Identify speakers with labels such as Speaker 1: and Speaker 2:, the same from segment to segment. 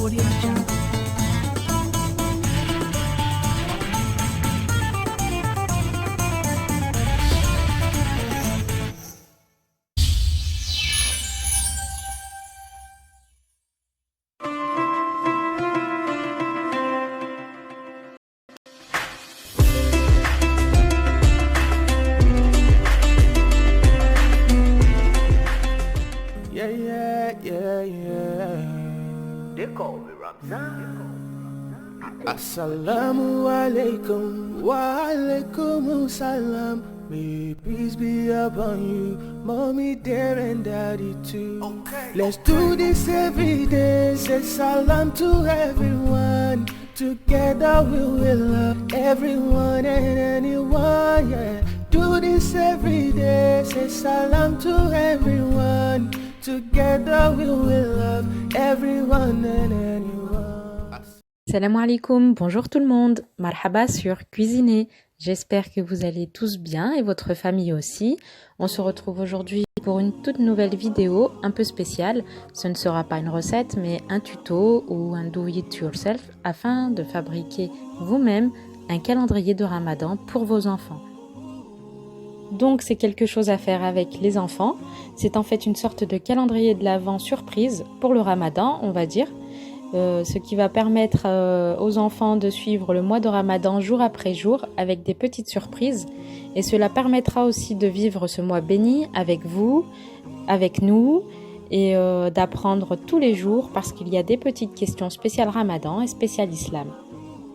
Speaker 1: Audio Jungle.
Speaker 2: They call me Ramzan.
Speaker 3: Assalamu alaikum wa alaikum salam. May peace be upon you, mommy, dear and daddy too.
Speaker 2: Okay.
Speaker 3: Let's do this every day. Say salam to everyone. Together we will love everyone and anyone. Yeah. Do this every day. Say salam to everyone. Together we will love everyone and anyone.
Speaker 4: Salam alaikum, bonjour tout le monde, marhaba sur Cuisiner. J'espère que vous allez tous bien et votre famille aussi. On se retrouve aujourd'hui pour une toute nouvelle vidéo un peu spéciale. Ce ne sera pas une recette mais un tuto ou un do it yourself afin de fabriquer vous-même un calendrier de Ramadan pour vos enfants. Donc c'est quelque chose à faire avec les enfants. C'est en fait une sorte de calendrier de l'Avent surprise pour le Ramadan, on va dire. Ce qui va permettre aux enfants de suivre le mois de Ramadan jour après jour avec des petites surprises. Et cela permettra aussi de vivre ce mois béni avec vous, avec nous, et d'apprendre tous les jours parce qu'il y a des petites questions spéciales Ramadan et spéciales Islam,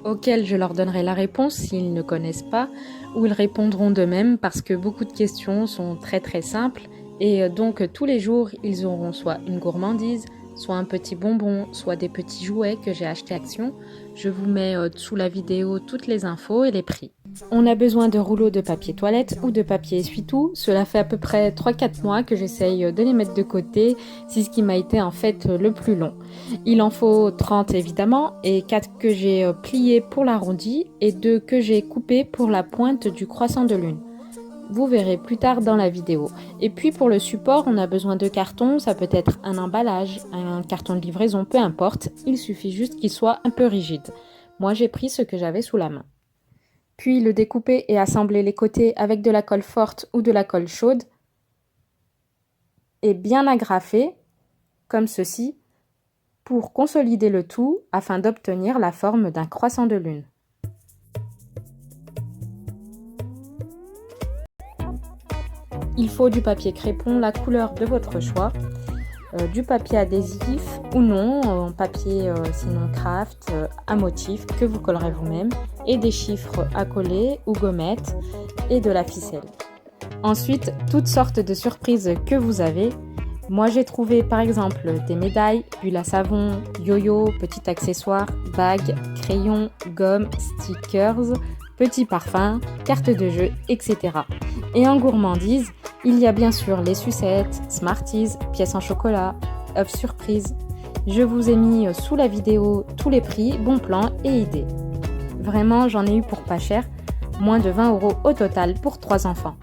Speaker 4: auxquelles je leur donnerai la réponse s'ils ne connaissent pas, ou ils répondront d'eux-mêmes parce que beaucoup de questions sont très très simples. Et donc tous les jours, ils auront soit une gourmandise, soit un petit bonbon, soit des petits jouets que j'ai achetés Action. Je vous mets sous la vidéo toutes les infos et les prix. On a besoin de rouleaux de papier toilette ou de papier essuie-tout. Cela fait à peu près 3-4 mois que j'essaye de les mettre de côté. C'est ce qui m'a été en fait le plus long. Il en faut 30 évidemment, et 4 que j'ai pliés pour l'arrondi et 2 que j'ai coupés pour la pointe du croissant de lune. Vous verrez plus tard dans la vidéo. Et puis pour le support, on a besoin de carton. Ça peut être un emballage, un carton de livraison, peu importe. Il suffit juste qu'il soit un peu rigide. Moi, j'ai pris ce que j'avais sous la main. Puis le découper et assembler les côtés avec de la colle forte ou de la colle chaude. Et bien agrafer, comme ceci, pour consolider le tout afin d'obtenir la forme d'un croissant de lune. Il faut du papier crépon, la couleur de votre choix, du papier adhésif ou non, papier sinon craft, à motif que vous collerez vous-même, et des chiffres à coller ou gommettes et de la ficelle. Ensuite, toutes sortes de surprises que vous avez. Moi j'ai trouvé par exemple des médailles, bulles à savon, yo-yo, petits accessoires, bagues, crayons, gommes, stickers, petits parfums, cartes de jeu, etc. Et en gourmandise, il y a bien sûr les sucettes, Smarties, pièces en chocolat, œufs surprise. Je vous ai mis sous la vidéo tous les prix, bons plans et idées. Vraiment, j'en ai eu pour pas cher, moins de 20 € au total pour 3 enfants.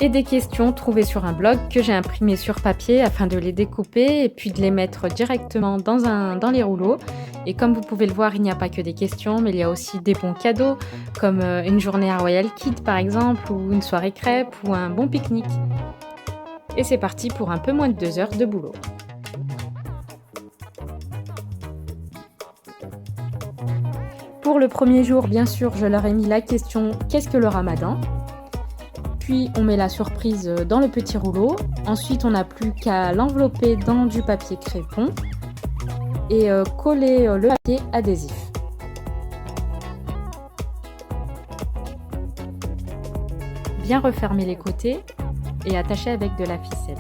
Speaker 4: Et des questions trouvées sur un blog que j'ai imprimé sur papier afin de les découper et puis de les mettre directement dans les rouleaux. Et comme vous pouvez le voir, il n'y a pas que des questions, mais il y a aussi des bons cadeaux, comme une journée à Royal Kid par exemple, ou une soirée crêpe, ou un bon pique-nique. Et c'est parti pour un peu moins de 2 heures de boulot. Pour le premier jour, bien sûr, je leur ai mis la question « Qu'est-ce que le Ramadan ?» Puis on met la surprise dans le petit rouleau. Ensuite, on n'a plus qu'à l'envelopper dans du papier crépon et coller le papier adhésif. Bien refermer les côtés et attacher avec de la ficelle.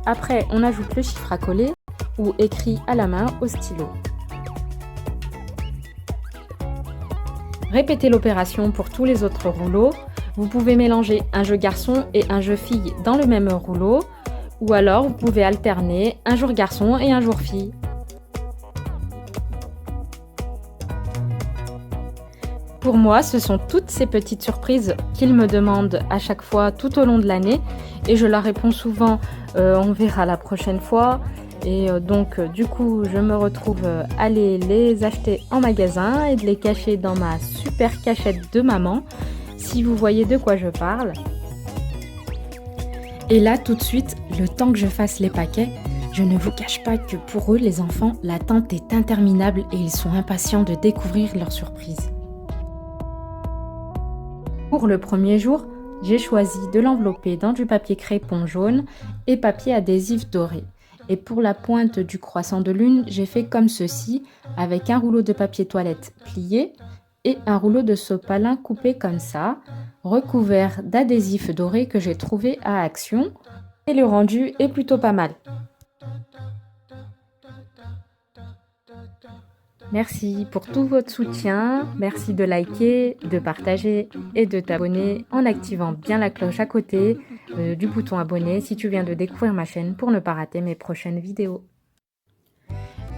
Speaker 4: Après, on ajoute le chiffre à coller ou écrit à la main au stylo. Répétez l'opération pour tous les autres rouleaux. Vous pouvez mélanger un jeu garçon et un jeu fille dans le même rouleau, ou alors vous pouvez alterner un jour garçon et un jour fille. Pour moi, ce sont toutes ces petites surprises qu'ils me demandent à chaque fois tout au long de l'année et je leur réponds souvent on verra la prochaine fois. Et donc du coup je me retrouve à aller les acheter en magasin et de les cacher dans ma super cachette de maman, si vous voyez de quoi je parle. Et là tout de suite, le temps que je fasse les paquets, je ne vous cache pas que pour eux les enfants, l'attente est interminable et ils sont impatients de découvrir leur surprise. Pour le premier jour, j'ai choisi de l'envelopper dans du papier crépon jaune et papier adhésif doré. Et pour la pointe du croissant de lune, j'ai fait comme ceci, avec un rouleau de papier toilette plié et un rouleau de sopalin coupé comme ça, recouvert d'adhésif doré que j'ai trouvé à Action. Et le rendu est plutôt pas mal. Merci pour tout votre soutien, merci de liker, de partager et de t'abonner en activant bien la cloche à côté du bouton abonner si tu viens de découvrir ma chaîne pour ne pas rater mes prochaines vidéos.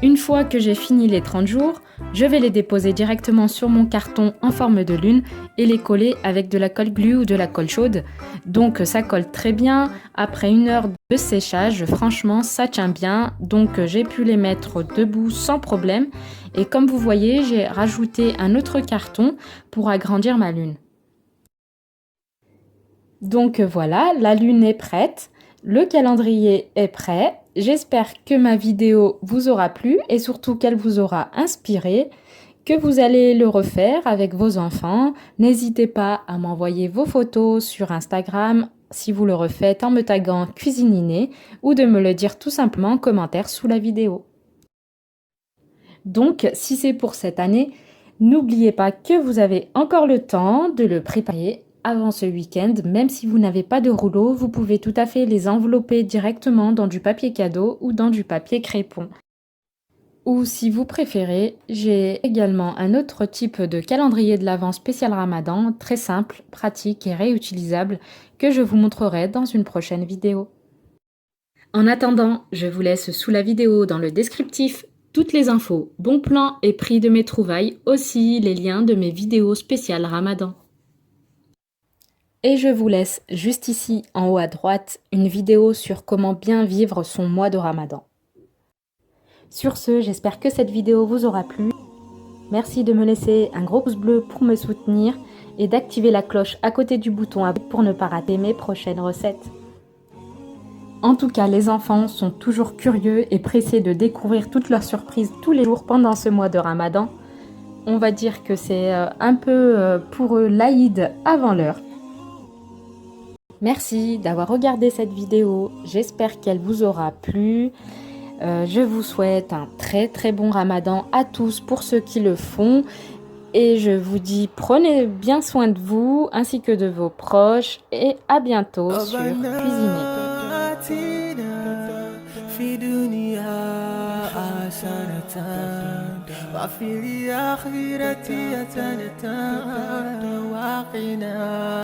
Speaker 4: Une fois que j'ai fini les 30 jours, je vais les déposer directement sur mon carton en forme de lune et les coller avec de la colle glue ou de la colle chaude. Donc ça colle très bien. Après 1 heure de séchage, franchement ça tient bien. Donc j'ai pu les mettre debout sans problème. Et comme vous voyez, j'ai rajouté un autre carton pour agrandir ma lune. Donc voilà, la lune est prête. Le calendrier est prêt. J'espère que ma vidéo vous aura plu et surtout qu'elle vous aura inspiré, que vous allez le refaire avec vos enfants. N'hésitez pas à m'envoyer vos photos sur Instagram si vous le refaites en me taguant Cuisininé ou de me le dire tout simplement en commentaire sous la vidéo. Donc, si c'est pour cette année, n'oubliez pas que vous avez encore le temps de le préparer avant ce week-end. Même si vous n'avez pas de rouleau, vous pouvez tout à fait les envelopper directement dans du papier cadeau ou dans du papier crépon. Ou si vous préférez, j'ai également un autre type de calendrier de l'Avent spécial Ramadan, très simple, pratique et réutilisable, que je vous montrerai dans une prochaine vidéo. En attendant, je vous laisse sous la vidéo dans le descriptif toutes les infos, bons plans et prix de mes trouvailles, aussi les liens de mes vidéos spéciales Ramadan. Et je vous laisse juste ici en haut à droite une vidéo sur comment bien vivre son mois de Ramadan. Sur ce, j'espère que cette vidéo vous aura plu. Merci de me laisser un gros pouce bleu pour me soutenir et d'activer la cloche à côté du bouton abonner pour ne pas rater mes prochaines recettes. En tout cas, les enfants sont toujours curieux et pressés de découvrir toutes leurs surprises tous les jours pendant ce mois de Ramadan. On va dire que c'est un peu pour eux l'Aïd avant l'heure. Merci d'avoir regardé cette vidéo, j'espère qu'elle vous aura plu. Je vous souhaite un très très bon Ramadan à tous pour ceux qui le font. Et je vous dis prenez bien soin de vous ainsi que de vos proches et à bientôt sur Cuisiner.